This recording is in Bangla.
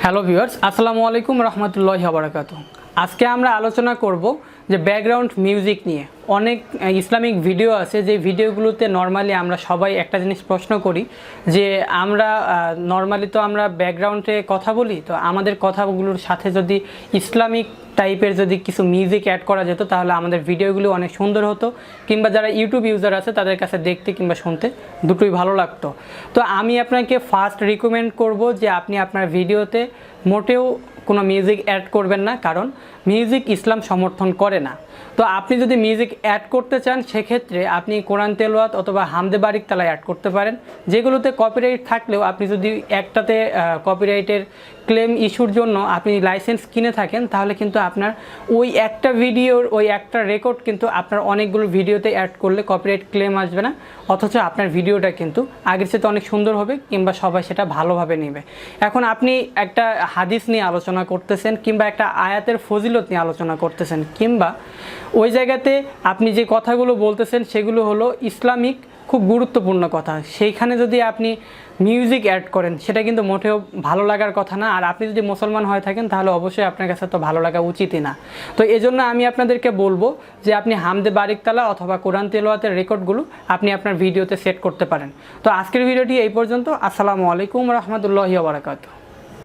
হ্যালো ভিউয়ার্স, আসসালামু আলাইকুম রহমতুল্লাহি ওয়া বারাকাতুহু। আজকে আমরা আলোচনা করব যে ব্যাকগ্রাউন্ড মিউজিক নিয়ে। অনেক ইসলামিক ভিডিও আছে যে ভিডিওগুলোতে নর্মালি আমরা সবাই একটা জিনিস প্রশ্ন করি যে আমরা নর্মালি তো আমরা ব্যাকগ্রাউন্ডে কথা বলি, তো আমাদের কথাগুলোর সাথে যদি ইসলামিক টাইপের যদি কিছু মিউজিক অ্যাড করা যেত তাহলে আমাদের ভিডিওগুলো অনেক সুন্দর হতো, কিংবা যারা ইউটিউব ইউজার আছে তাদের কাছে দেখতে কিংবা শুনতে দুটোই ভালো লাগতো। তো আমি আপনাকে ফার্স্ট রিকমেন্ড করব যে আপনি আপনার ভিডিওতে মোটেও কোনো মিউজিক অ্যাড করবেন না, কারণ মিউজিক ইসলাম সমর্থন করে না। তো আপনি যদি মিউজিক অ্যাড করতে চান সেক্ষেত্রে আপনি কোরআন তেলাওয়াত অথবা হামদে বারিক তালা অ্যাড করতে পারেন, যেগুলোতে কপিরাইট থাকলেও আপনি যদি একটাতে কপিরাইটের ক্লেম ইস্যুর জন্য আপনি লাইসেন্স কিনে থাকেন তাহলে কিন্তু আপনার ওই একটা ভিডিওর ওই একটা রেকর্ড কিন্তু আপনার অনেকগুলো ভিডিওতে অ্যাড করলে কপিরাইট ক্লেম আসবে না, অথচ আপনার ভিডিওটা কিন্তু আগের চেয়ে অনেক সুন্দর হবে কিংবা সবাই সেটা ভালোভাবে নেবে। এখন আপনি একটা হাদিস নিয়ে আলোচনা করতেছেন কিংবা একটা আয়াতের ফজিলত নিয়ে আলোচনা করতেছেন, কিংবা ওই জায়গাতে আপনি যে কথাগুলো বলতেছেন সেগুলো হলো ইসলামিক খুব গুরুত্বপূর্ণ কথা, সেইখানে যদি আপনি মিউজিক অ্যাড করেন সেটা কিন্তু মোটেও ভালো লাগার কথা না। আর আপনি যদি মুসলমান হয়ে থাকেন তাহলে অবশ্যই আপনার কাছে তো ভালো লাগা উচিতই না। তো এজন্য আমি আপনাদেরকে বলবো যে আপনি হামদে বারিক তালা অথবা কোরআন তেলাওয়াতের রেকর্ডগুলো আপনি আপনার ভিডিওতে সেট করতে পারেন। তো আজকের ভিডিওটি এই পর্যন্ত। আসসালামু আলাইকুম রহমতুল্লাহি ওয়া বারাকাতুহু।